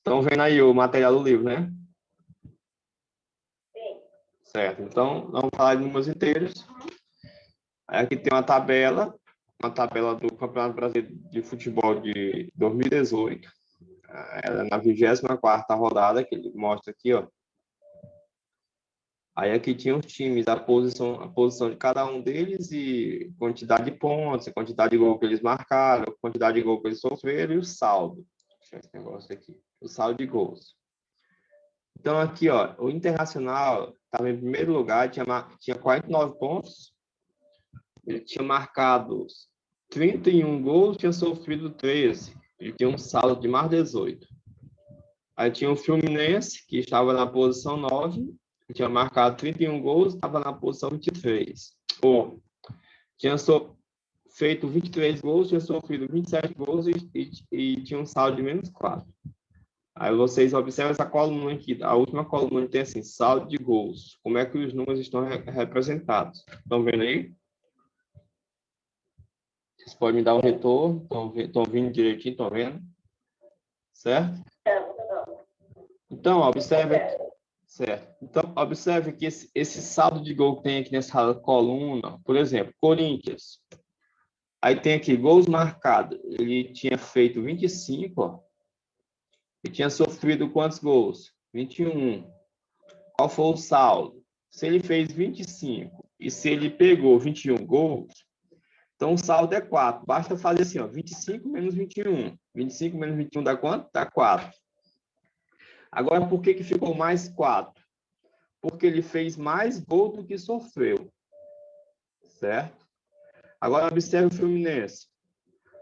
Estão vendo aí o material do livro, né? Sim. Certo. Então, vamos falar de números inteiros. Aí aqui tem uma tabela do Campeonato Brasileiro de Futebol de 2018. Ela é na 24ª rodada, que ele mostra aqui, ó. Aí aqui tinha os times, a posição de cada um deles e quantidade de pontos, quantidade de gol que eles marcaram, quantidade de gol que eles sofreram e o saldo. Deixa eu ver esse negócio aqui. O saldo de gols. Então aqui, ó, o Internacional estava em primeiro lugar, tinha 49 pontos. Ele tinha marcado 31 gols, tinha sofrido 13. Ele tinha um saldo de mais 18. Aí tinha o Fluminense, que estava na posição 9, tinha marcado 31 gols, estava na posição 23. Tinha feito 23 gols, tinha sofrido 27 gols e tinha um saldo de menos 4. Aí vocês observam essa coluna aqui, a última coluna tem assim, saldo de gols. Como é que os números estão representados? Estão vendo aí? Vocês podem me dar um retorno? Estão vindo direitinho, estão vendo? Certo? Então, observe aqui. Certo. Então, observe que esse saldo de gol que tem aqui nessa coluna, por exemplo, Corinthians. Aí tem aqui gols marcados. Ele tinha feito 25, ó. E tinha sofrido quantos gols? 21. Qual foi o saldo? Se ele fez 25 e se ele pegou 21 gols, então o saldo é 4. Basta fazer assim, ó, 25 menos 21. 25 menos 21 dá quanto? Dá 4. Agora, por que ficou mais 4? Porque ele fez mais gol do que sofreu. Certo? Agora, observe o Fluminense.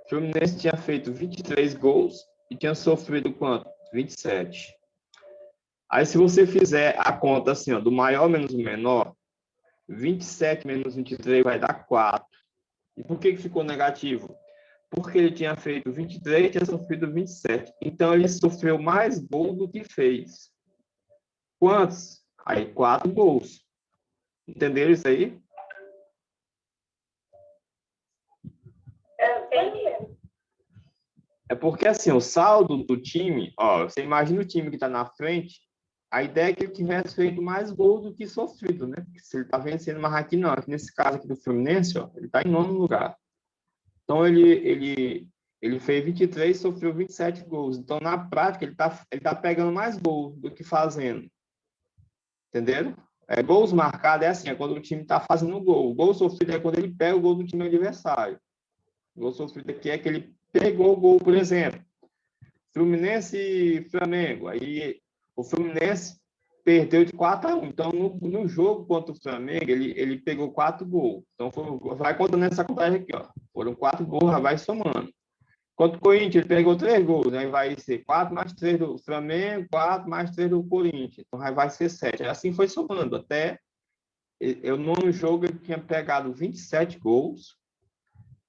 O Fluminense tinha feito 23 gols e tinha sofrido quanto? 27. Aí, se você fizer a conta assim, ó, do maior menos o menor, 27 menos 23 vai dar 4. E por que ficou negativo? Porque ele tinha feito 23 e tinha sofrido 27. Então, ele sofreu mais gol do que fez. Quantos? Aí, 4 gols. Entenderam isso aí? É porque, assim, o saldo do time, ó, você imagina o time que está na frente, a ideia é que ele tivesse feito mais gols do que sofrido, né? Porque se ele está vencendo, mas aqui não. Aqui nesse caso aqui do Fluminense, ó, ele está em 9º lugar. Então, ele fez 23 e sofreu 27 gols. Então, na prática, ele tá pegando mais gols do que fazendo. Entenderam? Gols marcados é assim, é quando o time está fazendo gol. O gol sofrido é quando ele pega o gol do time adversário. O gol sofrido aqui é que ele pegou o gol, por exemplo. Fluminense e Flamengo. Aí o Fluminense perdeu de 4-1. Então, no jogo contra o Flamengo, ele pegou 4 gols. Então, vai contando essa contagem aqui, ó. Foram 4 gols, já vai somando. Contra o Corinthians, ele pegou 3 gols, né? Vai ser 4 mais 3 do Flamengo, 4 mais 3 do Corinthians. Então, vai ser 7. Assim foi somando. Até no nono jogo, ele tinha pegado 27 gols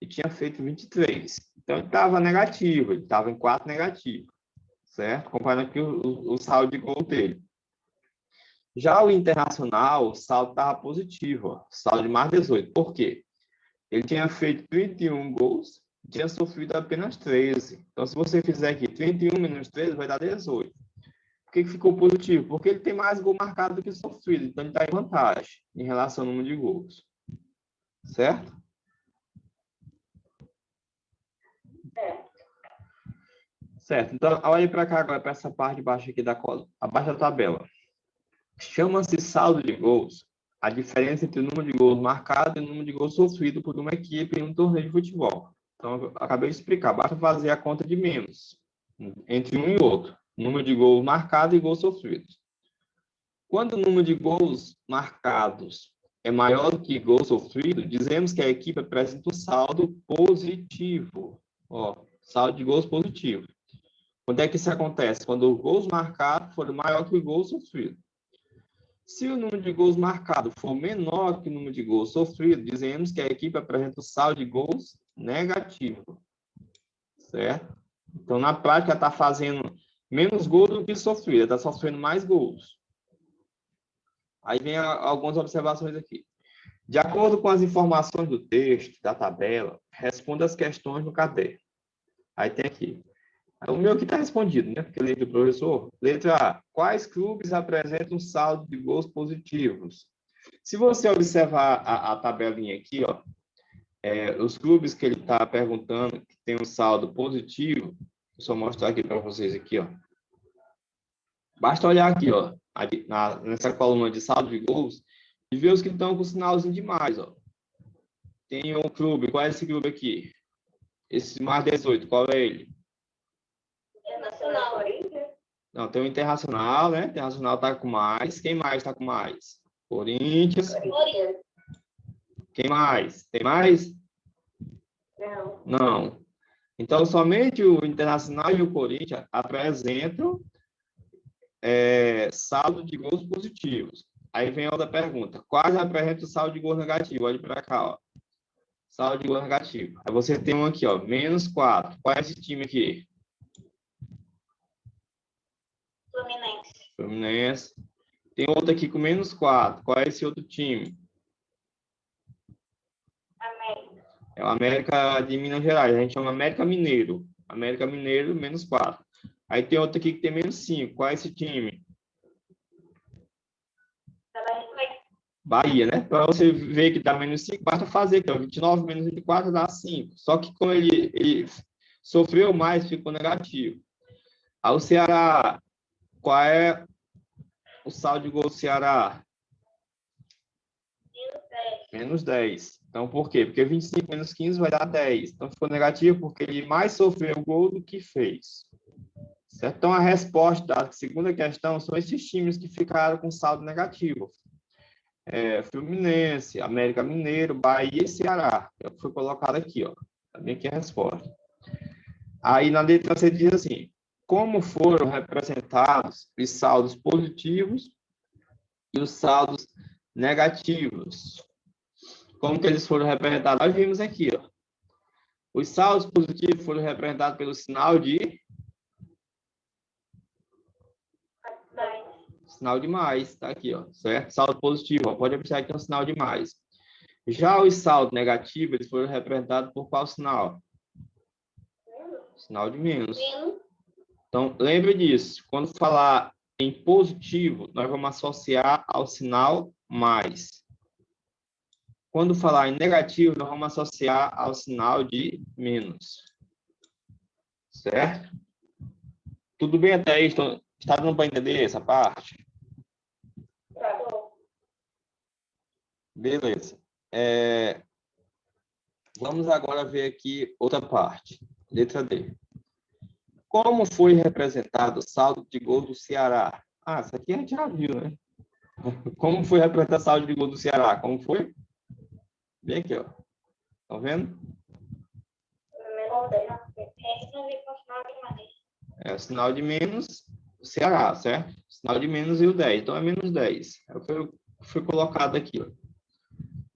e tinha feito 23. Então, ele estava negativo, ele estava em 4 negativo, certo? Comparando aqui o saldo de gol dele. Já o Internacional, o saldo estava positivo, ó, saldo de mais 18. Por quê? Ele tinha feito 31 gols, tinha sofrido apenas 13. Então, se você fizer aqui 31 menos 13, vai dar 18. Por que ficou positivo? Porque ele tem mais gol marcado do que sofrido. Então, ele está em vantagem em relação ao número de gols. Certo? Certo. Então, olha para cá agora, para essa parte de baixo aqui abaixo da tabela. Chama-se saldo de gols a diferença entre o número de gols marcados e o número de gols sofridos por uma equipe em um torneio de futebol. Então, eu acabei de explicar. Basta fazer a conta de menos entre um e outro. Número de gols marcados e gols sofridos. Quando o número de gols marcados é maior do que gols sofridos, dizemos que a equipe apresenta um saldo positivo. Ó, saldo de gols positivo. Quando é que isso acontece? Quando os gols marcados forem maior que o gol sofrido. Se o número de gols marcados for menor que o número de gols sofridos, dizemos que a equipe apresenta um saldo de gols negativo. Certo? Então, na prática, está fazendo menos gols do que sofrido, está sofrendo mais gols. Aí vem algumas observações aqui. De acordo com as informações do texto, da tabela, responda as questões no caderno. Aí tem aqui. O meu aqui está respondido, né? Porque letra do professor. Letra A. Quais clubes apresentam saldo de gols positivos? Se você observar a tabelinha aqui, ó, os clubes que ele está perguntando que tem um saldo positivo, vou só mostrar aqui para vocês aqui, ó. Basta olhar aqui, ó, nessa coluna de saldo de gols e ver os que estão com o sinalzinho de mais, ó. Tem um clube, qual é esse clube aqui? Esse mais 18, qual é ele? Internacional. Não, tem o Internacional, né? Internacional tá com mais. Quem mais tá com mais? Corinthians. Quem mais? Tem mais? Não. Não. Então, somente o Internacional e o Corinthians apresentam saldo de gols positivos. Aí vem a outra pergunta. Quais apresentam saldo de gols negativo? Olha para cá, ó. Saldo de gols negativo. Aí você tem um aqui, ó, -4. Qual é esse time aqui? Fluminense. Tem outro aqui com -4. Qual é esse outro time? América. É o América de Minas Gerais. A gente chama América Mineiro. América Mineiro, -4. Aí tem outro aqui que tem -5. Qual é esse time? Bahia, né? Para você ver que dá -5, basta fazer aqui, ó, 29 menos 24 dá 5. Só que como ele sofreu mais, ficou negativo. Aí o Ceará, qual é o saldo de gol do Ceará? -10. Então, por quê? Porque 25 menos 15 vai dar 10. Então, ficou negativo porque ele mais sofreu gol do que fez. Certo? Então, a resposta da segunda questão são esses times que ficaram com saldo negativo. Fluminense, América Mineiro, Bahia e Ceará. Foi colocado aqui, ó. Também aqui a resposta. Aí, na letra C diz assim, como foram representados os saldos positivos e os saldos negativos? Como que eles foram representados? Nós vimos aqui, ó. Os saldos positivos foram representados pelo sinal de... Sinal de mais, tá aqui, ó, certo? Saldo positivo, ó, pode observar que tem um sinal de mais. Já os saldos negativos, eles foram representados por qual sinal? Sinal de menos. Então, lembre disso. Quando falar em positivo, nós vamos associar ao sinal mais. Quando falar em negativo, nós vamos associar ao sinal de menos. Certo? Tudo bem até aí? Está dando para entender essa parte? Beleza. Vamos agora ver aqui outra parte. Letra D. Como foi representado o saldo de gol do Ceará? Ah, isso aqui a gente já viu, né? Como foi representado o saldo de gol do Ceará? Como foi? Bem aqui, ó. Estão vendo? É o sinal de menos o Ceará, certo? Sinal de menos e o 10. Então, é -10. Foi colocado aqui, ó.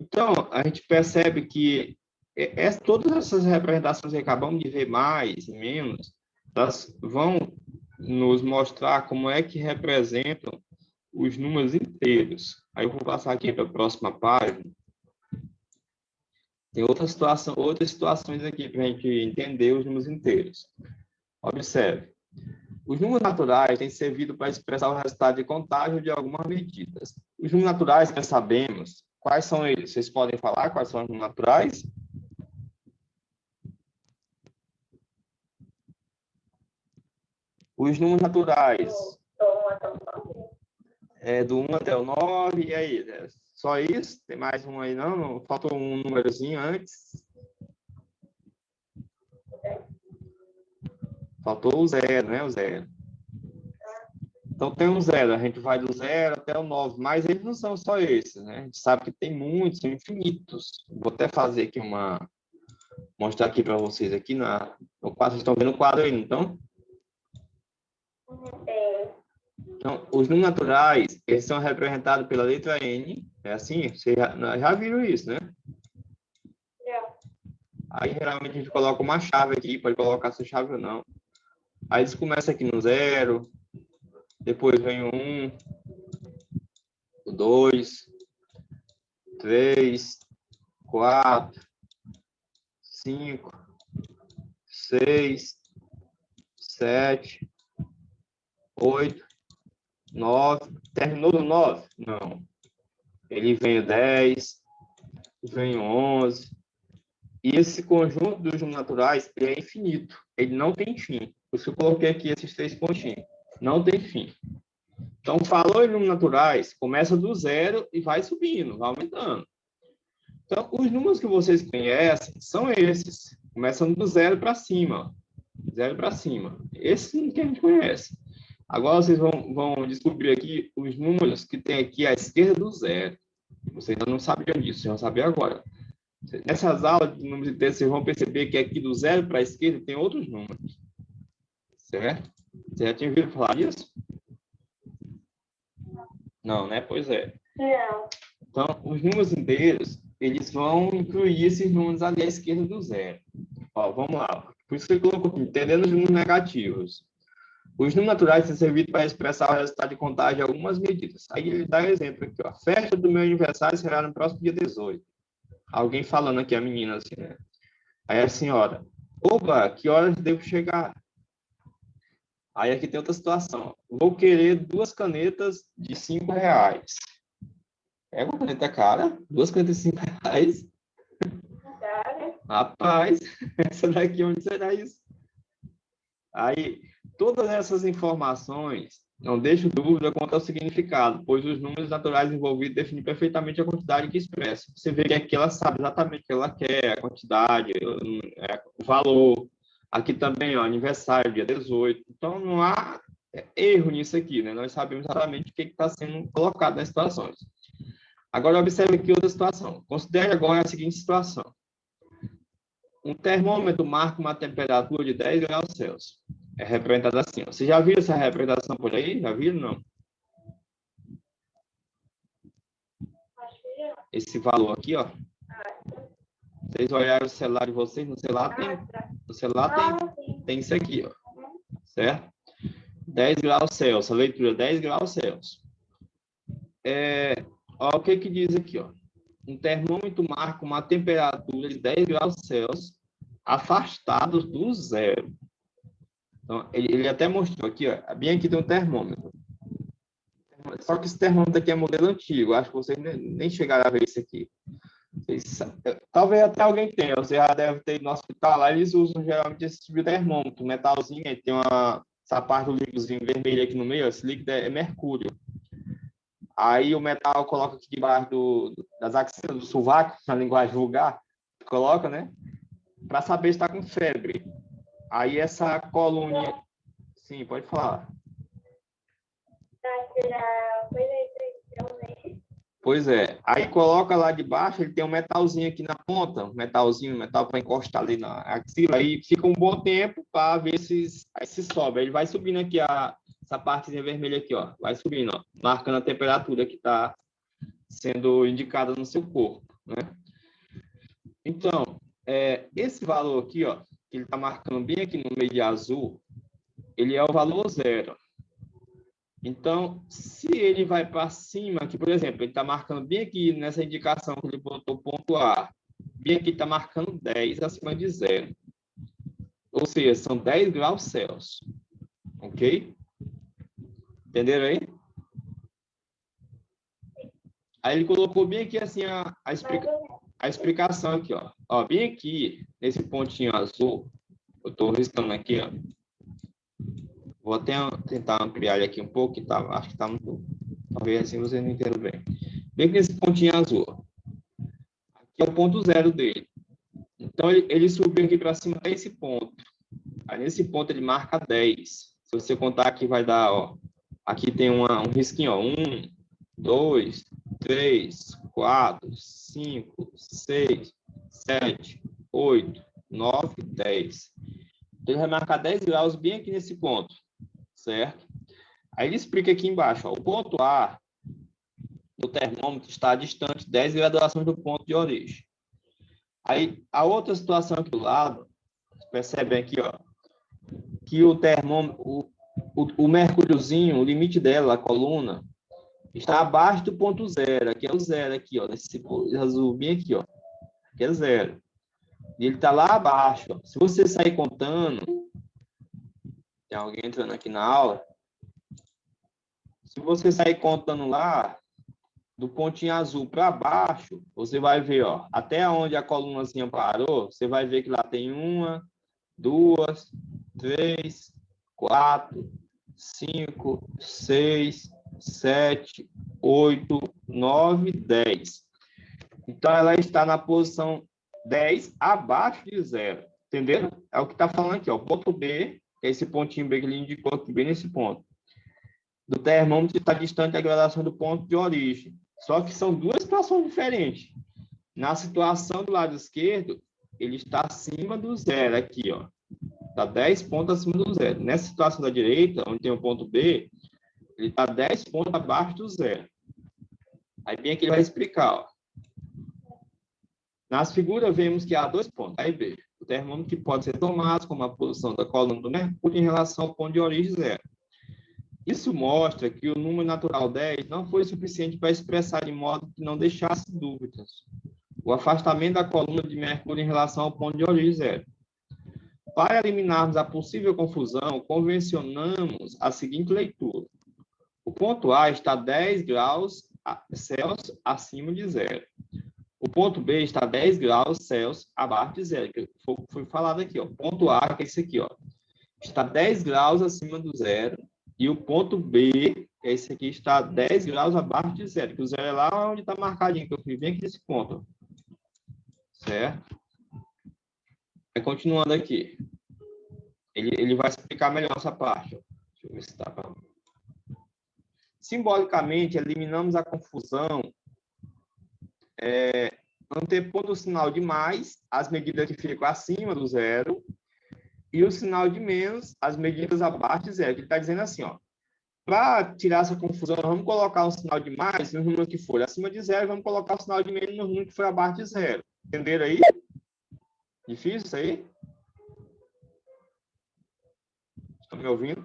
Então, a gente percebe que todas essas representações que acabamos de ver, mais e menos, elas vão nos mostrar como é que representam os números inteiros. Aí eu vou passar aqui para a próxima página. Tem outras situações aqui para a gente entender os números inteiros. Observe. Os números naturais têm servido para expressar o resultado de contágio de algumas medidas. Os números naturais, nós sabemos. Quais são eles? Vocês podem falar quais são os números naturais? Os números naturais. Do 1 até o 9, e aí? Só isso? Tem mais um aí, não? Faltou um númerozinho antes. Faltou o 0, né? O 0. Então, tem um 0. A gente vai do 0 até o 9. Mas eles não são só esses, né? A gente sabe que tem muitos, são infinitos. Vou até fazer aqui mostrar aqui para vocês aqui no quadro. Vocês estão vendo o quadro aí, então? Então, os números naturais, eles são representados pela letra N. É assim? Vocês já viram isso, né? Aí, geralmente, a gente coloca uma chave aqui. Pode colocar essa chave ou não. Aí, eles começam aqui no 0. Depois vem o 1. O 2. 3. 4. 5. 6. 7, 8, 9. Terminou no 9? Não. Ele vem o 10, vem o 11. E esse conjunto dos números naturais ele é infinito. Ele não tem fim. Por isso eu coloquei aqui esses 3 pontinhos. Não tem fim. Então, falou em números naturais, começa do 0 e vai subindo, vai aumentando. Então, os números que vocês conhecem são esses. Começando do 0 para cima. 0 para cima. Esse que a gente conhece. Agora vocês vão descobrir aqui os números que tem aqui à esquerda do 0. Vocês ainda não sabiam disso, vocês vão saber agora. Nessas aulas de números inteiros, vocês vão perceber que aqui do 0 para a esquerda tem outros números. Certo? Você já tinha ouvido falar disso? Não, né? Pois é. Não. Então, os números inteiros, eles vão incluir esses números ali à esquerda do 0. Ó, vamos lá. Por isso que eu coloco aqui, entendendo os números negativos. Os números naturais são servidos para expressar o resultado de contagem de algumas medidas. Aí ele dá um exemplo aqui, ó. A festa do meu aniversário será no próximo dia 18. Alguém falando aqui, a menina, assim, né? Aí a senhora, opa, que horas devo chegar? Aí aqui tem outra situação. Vou querer 2 canetas de R$ 5. É uma caneta cara? 2 canetas de R$ 5? Rapaz, essa daqui, onde será isso? Aí, todas essas informações não deixam dúvida quanto ao significado, pois os números naturais envolvidos definem perfeitamente a quantidade que expressa. Você vê que aqui ela sabe exatamente o que ela quer, a quantidade, o valor. Aqui também, ó, aniversário, dia 18. Então, não há erro nisso aqui, né? Nós sabemos exatamente o que está sendo colocado nas situações. Agora, observe aqui outra situação. Considere agora a seguinte situação. Um termômetro marca uma temperatura de 10 graus Celsius. É representado assim. Ó. Você já viu essa representação por aí? Já viram? Não? Esse valor aqui, ó. Vocês olharam o celular de vocês? No celular tem isso aqui, ó. Certo? 10 graus Celsius. A leitura 10 graus Celsius. Ó, o que diz aqui, ó? Um termômetro marca uma temperatura de 10 graus Celsius afastados do 0. Então, ele até mostrou aqui, ó, bem aqui tem um termômetro. Só que esse termômetro aqui é modelo antigo, acho que vocês nem chegaram a ver isso aqui. Talvez até alguém tenha, você já deve ter no hospital lá, eles usam geralmente esse tipo de termômetro, metalzinho, aí tem essa parte do líquidozinho vermelho aqui no meio, esse líquido é mercúrio. Aí o metal coloca aqui debaixo das axilas do sovaco, na linguagem vulgar, coloca, né? Para saber se está com febre. Aí essa coluna... Sim, pode falar. Pois é. Aí coloca lá debaixo, ele tem um metalzinho aqui na ponta, um metal para encostar ali na axila, aí fica um bom tempo para ver se sobe. Aí ele vai subindo aqui, essa partezinha vermelha aqui, ó. Vai subindo, ó, marcando a temperatura que está sendo indicada no seu corpo, né? Então, esse valor aqui, ó, que ele está marcando bem aqui no meio de azul, ele é o valor 0. Então, se ele vai para cima, aqui, por exemplo, ele está marcando bem aqui nessa indicação que ele botou ponto A, bem aqui está marcando 10 acima de 0. Ou seja, são 10 graus Celsius. Ok? Entenderam aí? Aí ele colocou bem aqui assim a explicação aqui, ó. Ó, bem aqui, nesse pontinho azul, eu estou riscando aqui, ó. Vou até tentar ampliar ele aqui um pouco, que tá, acho que está muito... Talvez assim vocês não entendam bem. Bem que nesse pontinho azul, ó. Aqui é o ponto 0 dele. Então, ele subiu aqui para cima até esse ponto. Aí, nesse ponto, ele marca 10. Se você contar aqui, vai dar, ó... Aqui tem um risquinho, ó. 1, 2, 3, 4, 5, 6, 7, 8, 9, 10. Então, ele vai marcar 10 graus bem aqui nesse ponto, certo? Aí ele explica aqui embaixo, ó, o ponto A do termômetro está distante 10 graduações do ponto de origem. Aí, a outra situação aqui do lado, percebem aqui, ó, que o termômetro, o mercúriozinho, o limite dela, a coluna, está abaixo do ponto 0. Aqui é o 0, aqui, ó, nesse azul bem aqui, ó. Aqui é 0. E ele está lá abaixo. Ó. Se você sair contando, Tem alguém entrando aqui na aula. Se você sair contando lá, do pontinho azul para baixo, você vai ver, ó, até onde a colunazinha parou, você vai ver que lá tem 1, 2, 3, 4, 5, 6, 7, 8, 9, 10. Então, ela está na posição 10 abaixo de zero. Entenderam? É o que está falando aqui, ó. Ponto B, que é esse pontinho B que ele indicou aqui, bem nesse ponto. Do termômetro está distante a graduação do ponto de origem. Só que são duas situações diferentes. Na situação do lado esquerdo, ele está acima do zero, aqui, ó. Está 10 pontos acima do zero. Nessa situação da direita, onde tem o ponto B, ele está 10 pontos abaixo do zero. Aí bem aqui ele vai explicar, ó. Nas figuras, vemos que há 2 pontos, A e B. O termômetro que pode ser tomado como a posição da coluna do mercúrio em relação ao ponto de origem zero. Isso mostra que o número natural 10 não foi suficiente para expressar de modo que não deixasse dúvidas o afastamento da coluna de mercúrio em relação ao ponto de origem zero. Para eliminarmos a possível confusão, convencionamos a seguinte leitura. O ponto A está 10 graus Celsius acima de zero. O ponto B está 10 graus Celsius abaixo de zero, que foi falado aqui. Ó. O ponto A, que é esse aqui, ó, está 10 graus acima do zero. E o ponto B, que é esse aqui, está 10 graus abaixo de zero. Que o zero é lá onde está marcadinho, que eu fui bem aqui nesse ponto. Certo? Aí, continuando aqui. Ele vai explicar melhor essa parte. Ó. Deixa eu ver se está para... Simbolicamente, eliminamos a confusão antepondo o sinal de mais, as medidas que ficam acima do zero, e o sinal de menos, as medidas abaixo de zero. Ele está dizendo assim, ó, para tirar essa confusão, nós vamos colocar um sinal de mais nos números que for acima de zero, vamos colocar o sinal de menos nos números que for abaixo de zero. Entenderam aí? Difícil isso aí? Estão me ouvindo?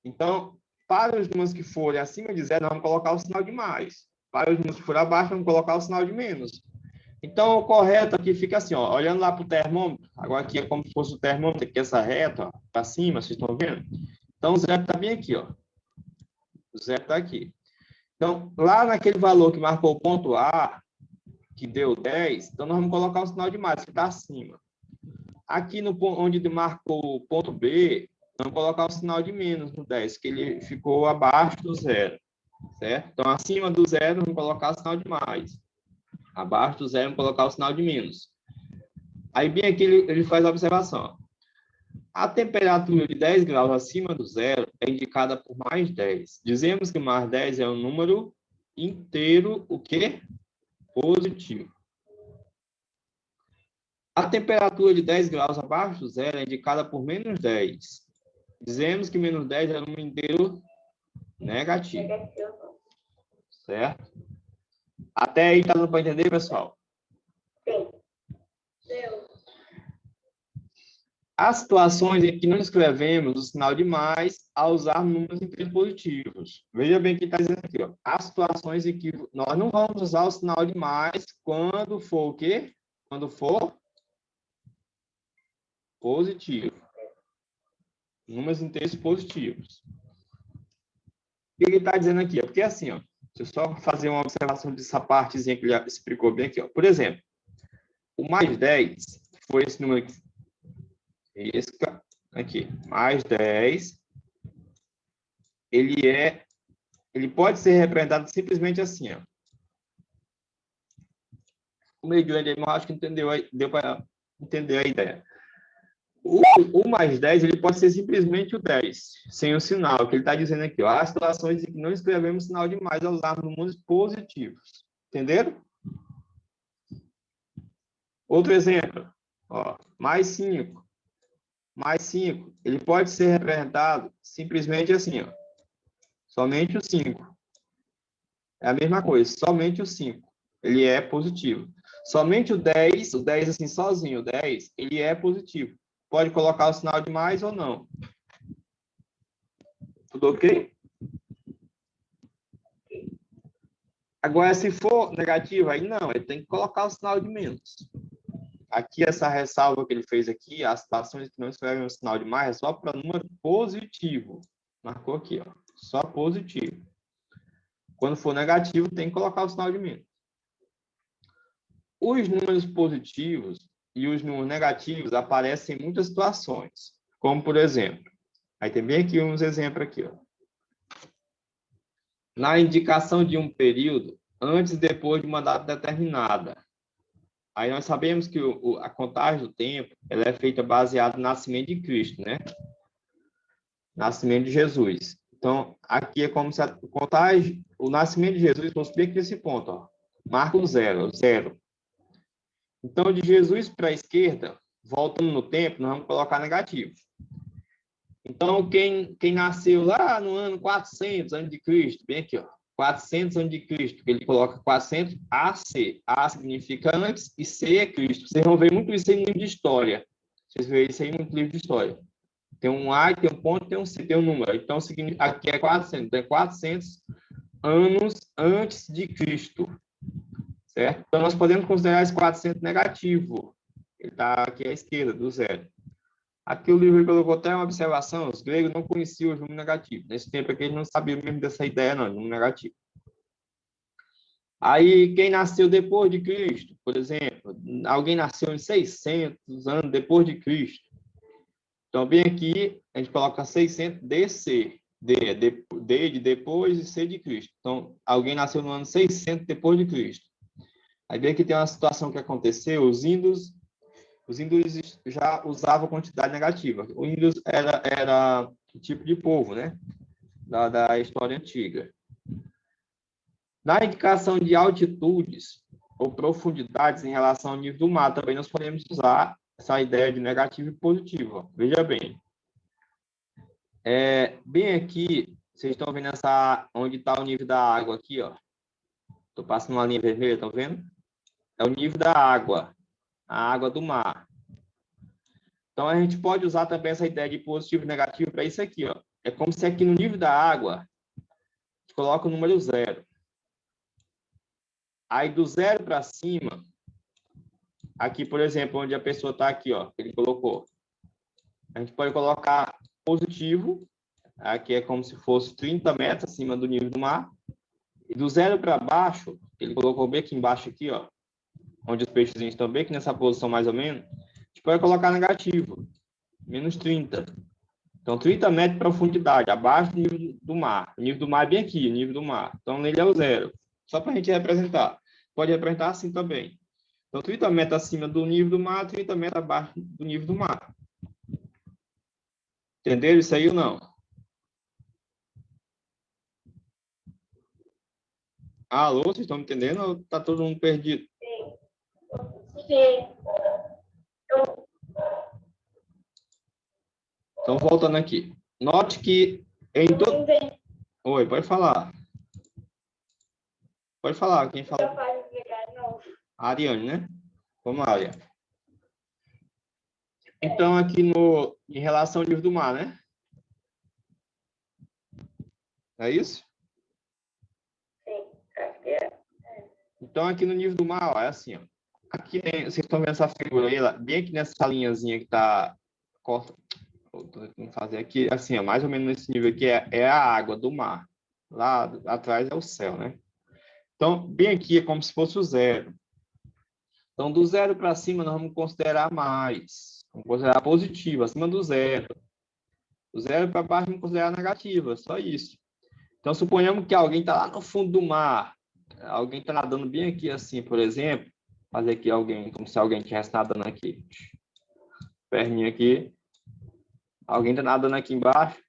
Então, para os números que forem acima de zero, nós vamos colocar o sinal de mais. Para os números que forem abaixo, vamos colocar o sinal de menos. Então, o correto aqui fica assim, ó, olhando lá para o termômetro. Agora aqui é como se fosse o termômetro, aqui essa reta, para cima, vocês estão vendo? Então, o zero está bem aqui, ó. O zero está aqui. Então, lá naquele valor que marcou o ponto A, que deu 10, então nós vamos colocar o sinal de mais, que está acima. Aqui no onde marcou o ponto B, vamos colocar o sinal de menos no 10, que ele ficou abaixo do zero. Certo? Então, acima do zero, vamos colocar o sinal de mais. Abaixo do zero, vamos colocar o sinal de menos. Aí, bem aqui, ele faz a observação. A temperatura de 10 graus acima do zero é indicada por mais 10. Dizemos que mais 10 é um número inteiro, o quê? Positivo. A temperatura de 10 graus abaixo do zero é indicada por menos 10. Dizemos que menos 10 é um número inteiro negativo. Certo? Até aí, tá dando para entender, pessoal? Sim. Há situações em que não escrevemos o sinal de mais ao usar números inteiros positivos. Veja bem o que está dizendo aqui. Ó. Há situações em que nós não vamos usar o sinal de mais quando for o quê? Quando for positivo. Números inteiros positivos. O que ele está dizendo aqui? Ó? Porque assim, ó, deixa eu só fazer uma observação dessa partezinha que ele explicou bem aqui. Ó. Por exemplo, o mais 10 foi esse número aqui. Esse aqui, mais 10, ele pode ser representado simplesmente assim, ó. O meio grande aí, mas acho que entendeu, deu para entender a ideia. O mais 10, ele pode ser simplesmente o 10, sem o sinal, que ele está dizendo aqui, ó. Há situações em que não escrevemos sinal de mais ao usar números positivos. Entenderam? Outro exemplo, ó, mais 5. Mais 5, ele pode ser representado simplesmente assim, ó. Somente o 5. É a mesma coisa, somente o 5. Ele é positivo. Somente o 10 assim sozinho, o 10, ele é positivo. Pode colocar o sinal de mais ou não. Tudo ok? Agora, se for negativo, aí não, ele tem que colocar o sinal de menos. aqui essa ressalva que ele fez aqui, as situações que não escrevem um sinal de mais, é só para número positivo. Marcou aqui, ó, só positivo. Quando for negativo, tem que colocar o sinal de menos. Os números positivos e os números negativos aparecem em muitas situações, como por exemplo, aí tem bem aqui uns exemplos aqui, ó. Na indicação de um período, antes e depois de uma data determinada. Aí nós sabemos que a contagem do tempo ela é feita baseada no nascimento de Cristo, né? Nascimento de Jesus. Então, aqui é como se a contagem, o nascimento de Jesus, vamos ver aqui nesse ponto, ó. Marca o zero, zero. Então, de Jesus para a esquerda, voltando no tempo, nós vamos colocar negativo. Então, quem nasceu lá no ano 400 antes de Cristo, bem aqui, ó, 400 antes de Cristo, ele coloca 400 AC. A significa antes e C é Cristo. Vocês vão ver muito isso aí no livro de história. Vocês verem isso aí no livro de história. Tem um A, tem um ponto, tem um C, tem um número. Então, aqui é 400. É 400 anos antes de Cristo. Certo? Então, nós podemos considerar esse 400 negativo. Ele está aqui à esquerda, do zero. Aqui o livro colocou até uma observação, os gregos não conheciam os números negativos. Nesse tempo aqui eles não sabiam mesmo dessa ideia, não, de número negativo. Aí, quem nasceu depois de Cristo, por exemplo, alguém nasceu em 600 anos depois de Cristo. Então, bem aqui, a gente coloca 600 DC. D de depois e C de Cristo. Então, alguém nasceu no ano 600 depois de Cristo. Aí, bem aqui tem uma situação que aconteceu, os índios já usavam quantidade negativa. O índio era um tipo de povo, né? Da história antiga. Na indicação de altitudes ou profundidades em relação ao nível do mar, também nós podemos usar essa ideia de negativo e positivo. Veja bem. Bem aqui, vocês estão vendo onde está o nível da água aqui, ó. Estou passando uma linha vermelha, estão vendo? É o nível da água. A água do mar. Então, a gente pode usar também essa ideia de positivo e negativo para isso aqui, ó. É como se aqui no nível da água, a gente coloca o número zero. Aí, do zero para cima, aqui, por exemplo, onde a pessoa está aqui, ó, ele colocou. A gente pode colocar positivo, aqui é como se fosse 30 metros acima do nível do mar. E do zero para baixo, ele colocou bem aqui embaixo, aqui, ó, onde os peixes estão bem aqui nessa posição mais ou menos, a gente pode colocar negativo, menos 30. Então, 30 metros de profundidade, abaixo do nível do mar. O nível do mar é bem aqui, o nível do mar. Então, ele é o zero. Só para a gente representar. Pode representar assim também. Então, 30 metros acima do nível do mar, 30 metros abaixo do nível do mar. Entenderam isso aí ou não? Alô, vocês estão me entendendo ou está todo mundo perdido? Sim. Então, voltando aqui. Note que em todo... Oi, pode falar. Pode falar, quem fala? A Ariane, né? Vamos lá, Ariane. Então, aqui em relação ao nível do mar, né? É isso? Sim, acho que é. Então, aqui no nível do mar, ó, é assim, ó. Aqui tem, vocês estão vendo essa figura aí, bem aqui nessa linhazinha que está... Vou fazer aqui, assim, ó, mais ou menos nesse nível aqui é a água do mar. Lá atrás é o céu, né? Então, bem aqui é como se fosse o zero. Então, do zero para cima, nós vamos considerar mais. Vamos considerar positivo, acima do zero. Do zero para baixo, vamos considerar negativa, só isso. Então, suponhamos que alguém está lá no fundo do mar. Alguém está nadando bem aqui, assim, por exemplo. Fazer aqui alguém, como se alguém estivesse nadando aqui. Perninha aqui. Alguém está nadando aqui embaixo.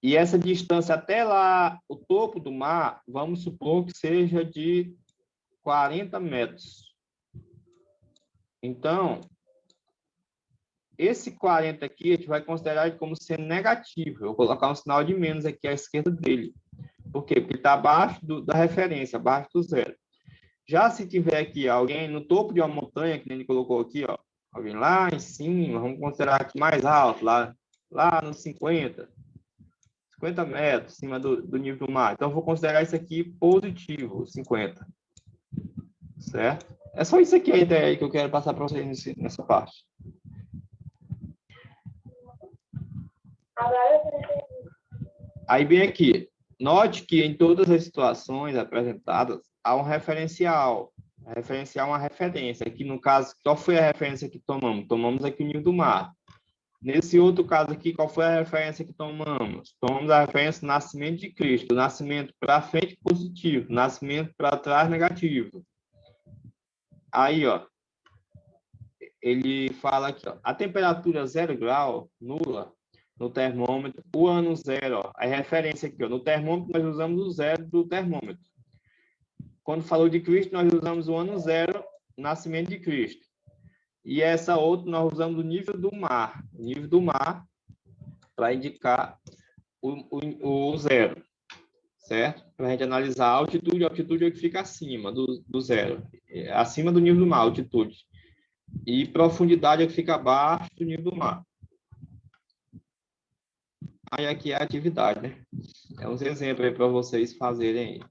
E essa distância até lá, o topo do mar, vamos supor que seja de 40 metros. Então, esse 40 aqui, a gente vai considerar como sendo negativo. Eu vou colocar um sinal de menos aqui à esquerda dele. Por quê? Porque ele está abaixo da referência, abaixo do zero. Já se tiver aqui alguém no topo de uma montanha, que ele colocou aqui, ó, alguém lá em cima, vamos considerar aqui mais alto, lá nos 50 metros acima do nível do mar. Então, eu vou considerar isso aqui positivo, 50. Certo? É só isso aqui a ideia aí que eu quero passar para vocês nessa parte. Agora eu entendi. Aí bem aqui, note que em todas as situações apresentadas há um referencial. Referencial é uma referência. Aqui no caso, qual foi a referência que tomamos? Tomamos aqui o nível do mar. Nesse outro caso aqui, qual foi a referência que tomamos? Tomamos a referência do nascimento de Cristo. Nascimento para frente positivo, nascimento para trás negativo. Aí, ó, ele fala aqui, ó, a temperatura 0 grau, nula, no termômetro, o ano 0, ó, a referência aqui, ó, no termômetro nós usamos o 0 do termômetro. Quando falou de Cristo, nós usamos o ano 0, nascimento de Cristo. E essa outra nós usamos o nível do mar para indicar o 0, certo? Para a gente analisar a altitude é o que fica acima do 0, acima do nível do mar, altitude. E profundidade é o que fica abaixo do nível do mar. Aí aqui é a atividade, né? É uns exemplos aí para vocês fazerem aí.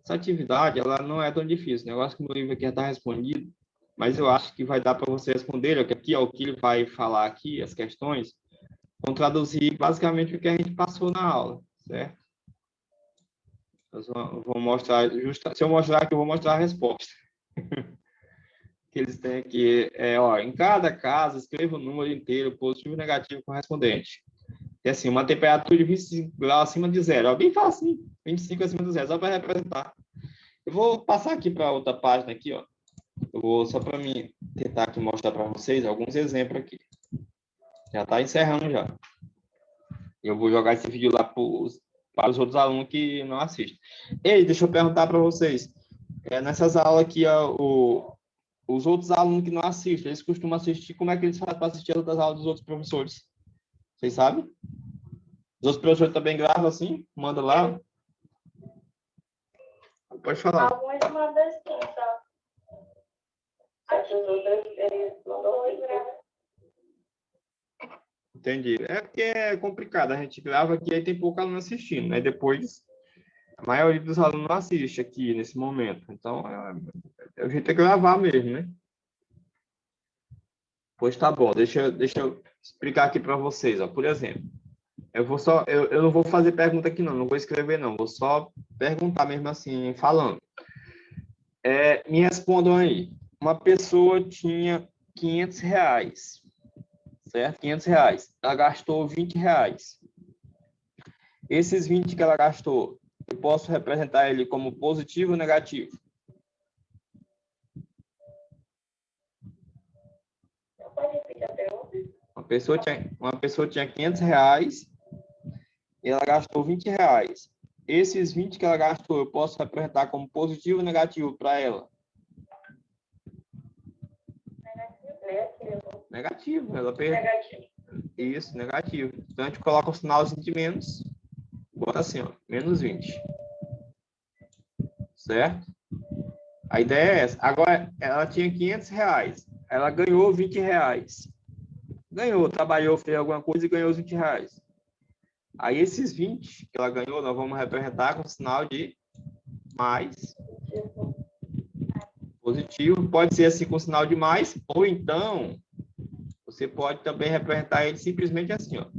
Essa atividade, ela não é tão difícil. O negócio que o meu livro aqui já está respondido, mas eu acho que vai dar para você responder, ó, que aqui, ó, o que ele vai falar aqui, as questões, vão traduzir basicamente o que a gente passou na aula, certo? Eu vou mostrar, se eu mostrar aqui, eu vou mostrar a resposta. Que eles têm aqui, ó, em cada caso, escreva o número inteiro, positivo e negativo correspondente. E assim, uma temperatura de 25 graus acima de zero, ó, bem fácil, 25 acima do zero, só para representar. Eu vou passar aqui para outra página aqui, ó. Eu vou só para mim tentar aqui mostrar para vocês alguns exemplos aqui. Já está encerrando já. Eu vou jogar esse vídeo lá para os outros alunos que não assistem. Ei, deixa eu perguntar para vocês. Nessas aulas aqui, ó, os outros alunos que não assistem, eles costumam assistir, como é que eles fazem para assistir as outras aulas dos outros professores? Vocês sabem? Os outros professores também gravam assim? Manda lá. Pode falar. Algumas mandam sim, só. As outras, eles mandam gravar. Entendi. É porque é complicado. A gente grava aqui, aí tem pouco aluno assistindo, né? Depois, a maioria dos alunos não assiste aqui nesse momento. Então, a gente tem que gravar mesmo, né? Pois tá bom. Deixa eu explicar aqui para vocês, ó. Por exemplo, eu não vou fazer pergunta aqui não vou escrever não, vou só perguntar mesmo assim, falando. Me respondam aí. Uma pessoa tinha R$ 500, certo? R$ 500. Ela gastou R$ 20. Esses 20 que ela gastou, eu posso representar ele como positivo ou negativo? Pode repetir a pergunta? Uma pessoa tinha R$ 500 e ela gastou R$ 20. Esses 20 que ela gastou, eu posso representar como positivo ou negativo para ela? Negativo. Negativo. Ela perdeu. Negativo. Isso, negativo. Então, a gente coloca o sinalzinho de menos. Bota assim, ó, menos 20. Certo? A ideia é essa. Agora, ela tinha R$ 500. Ela ganhou R$ 20. Ganhou, trabalhou, fez alguma coisa e ganhou os R$ 20. Aí, esses 20 que ela ganhou, nós vamos representar com sinal de mais. Positivo. Pode ser assim com sinal de mais, ou então, você pode também representar ele simplesmente assim, ó.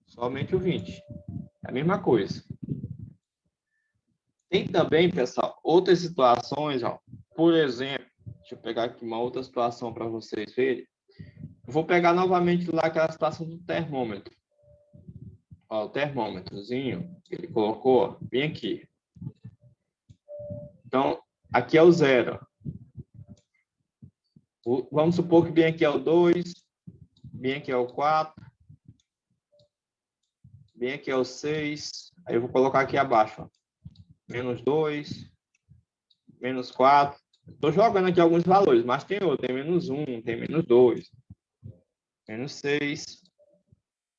Somente o 20. É a mesma coisa. Tem também, pessoal, outras situações, ó. Por exemplo, deixa eu pegar aqui uma outra situação para vocês verem. Eu vou pegar novamente lá aquela situação do termômetro. Ó, o termômetrozinho que ele colocou, ó, bem aqui. Então, aqui é o 0. Vamos supor que bem aqui é o 2, bem aqui é o 4, bem aqui é o 6. Aí eu vou colocar aqui abaixo, ó. Menos 2, menos 4. Estou jogando aqui alguns valores, mas tem outro. Tem menos 1, tem menos 2, menos 6.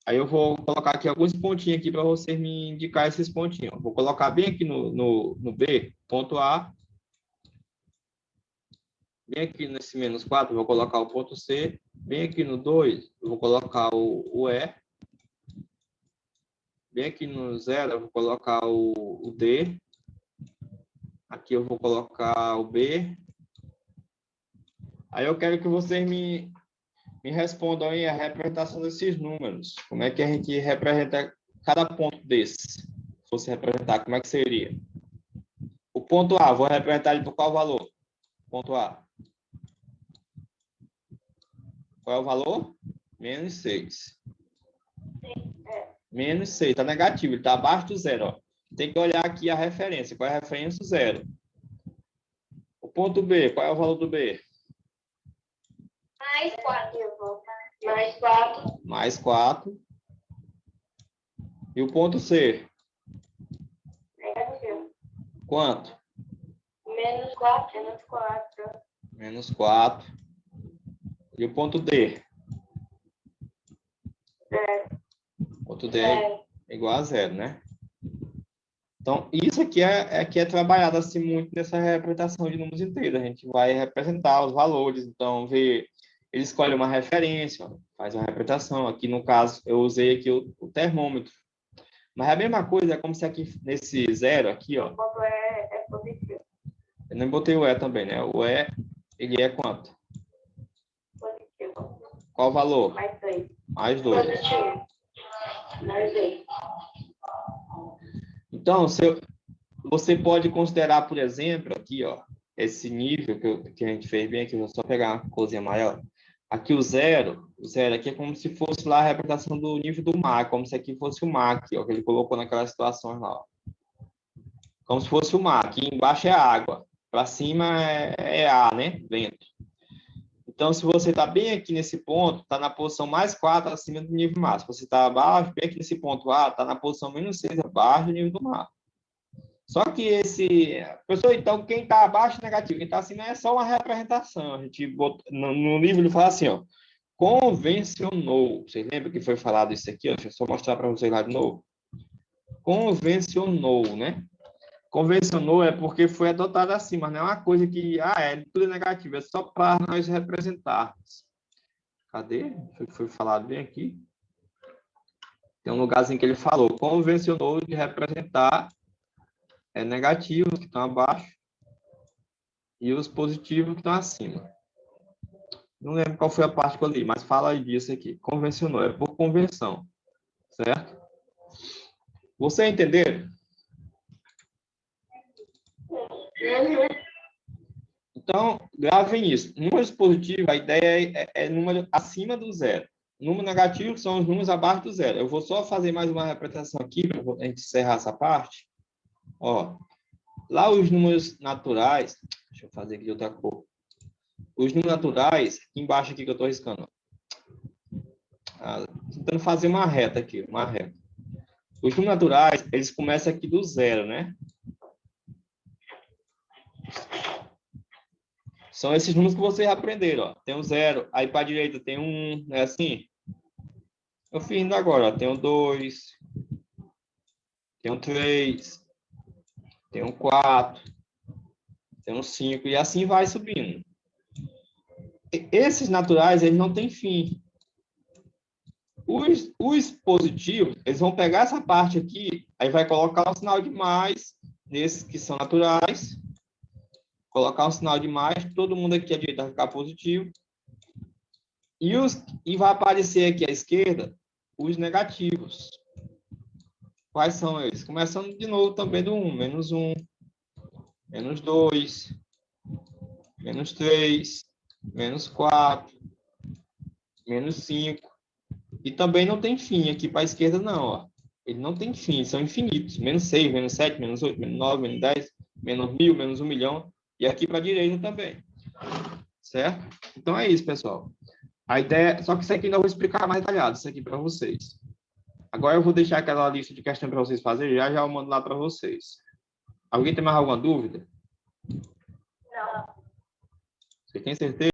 Aí eu vou colocar aqui alguns pontinhos aqui para vocês me indicar esses pontinhos. Vou colocar bem aqui no B, ponto A. Bem aqui nesse menos 4, vou colocar o ponto C. Bem aqui no 2, eu vou colocar o E. Bem aqui no 0, eu vou colocar o D. Aqui eu vou colocar o B. Aí eu quero que vocês me respondam aí a representação desses números. Como é que a gente representa cada ponto desse? Se fosse representar, como é que seria? O ponto A, vou representar ele por qual valor? Ponto A. Qual é o valor? Menos 6. Menos 6, está negativo, ele está abaixo do zero. Ó. Tem que olhar aqui a referência. Qual é a referência? O zero. O ponto B, qual é o valor do B? Mais 4. Mais 4. Mais 4. E o ponto C? Negativo. Quanto? Menos 4. Menos 4. Menos 4. E o ponto D? Ponto D é igual a 0, né? Então, isso aqui é trabalhado assim muito nessa representação de números inteiros. A gente vai representar os valores, então, ele escolhe uma referência, faz uma representação. Aqui, no caso, eu usei aqui o termômetro. Mas a mesma coisa é como se aqui, nesse zero aqui, ó. O ponto é positivo. Eu não botei o E também, né? O E, ele é quanto? Positivo. Qual o valor? Mais 2. Mais 2. Positivo. Mais 2. Então, você pode considerar, por exemplo, aqui, ó, esse nível que a gente fez bem aqui, vou só pegar uma coisinha maior. Aqui o zero aqui é como se fosse lá a representação do nível do mar, como se aqui fosse o mar, aqui, ó, que ele colocou naquelas situações lá. Ó. Como se fosse o mar. Aqui embaixo é água, para cima é ar, né? Vento. Então, se você está bem aqui nesse ponto, está na posição mais 4 acima do nível mar. Se você está abaixo, bem aqui nesse ponto A, está na posição menos 6 abaixo do nível do mar. Só que professor, então, quem está abaixo é negativo, quem está acima é só uma representação. A gente bota, no livro ele fala assim, ó, convencionou. Vocês lembram que foi falado isso aqui? Ó? Deixa eu só mostrar para vocês lá de novo. Convencionou, né? Convencionou é porque foi adotado assim, mas não é uma coisa que, tudo é negativo, é só para nós representarmos. Cadê? Foi falado bem aqui. Tem um lugarzinho que ele falou, convencionou de representar negativos que estão abaixo e os positivos que estão acima. Não lembro qual foi a parte que eu li, mas fala aí disso aqui. Convencionou, é por convenção, certo? Você entenderam? Então, gravem isso. Números positivos, a ideia é número acima do zero. Número negativo são os números abaixo do zero. Eu vou só fazer mais uma representação aqui para a gente encerrar essa parte. Ó, lá os números naturais, deixa eu fazer aqui de outra cor. Os números naturais, aqui embaixo aqui que eu estou riscando. Tentando fazer uma reta aqui, uma reta. Os números naturais, eles começam aqui do zero, né? São esses números que vocês aprenderam, ó. Tem um zero, aí para a direita tem um, é assim? Eu fiz indo agora, ó. Tem um 2, tem um 3, tem um 4, tem um 5, e assim vai subindo. Esses naturais, eles não têm fim. Os positivos, eles vão pegar essa parte aqui, aí vai colocar um sinal de mais, nesses que são naturais, colocar um sinal de mais, todo mundo aqui à direita vai ficar positivo, e vai aparecer aqui à esquerda os negativos. Quais são eles? Começando de novo também do 1, menos 1, menos 2, menos 3, menos 4, menos 5. E também não tem fim aqui para a esquerda, não. Ó. Ele não tem fim, são infinitos. Menos 6, menos 7, menos 8, menos 9, menos 10, menos 1000, menos 1 milhão. E aqui para a direita também. Certo? Então é isso, pessoal. A ideia... Só que isso aqui ainda eu vou explicar mais detalhado, isso aqui para vocês. Agora eu vou deixar aquela lista de questões para vocês fazerem, já eu mando lá para vocês. Alguém tem mais alguma dúvida? Não. Você tem certeza?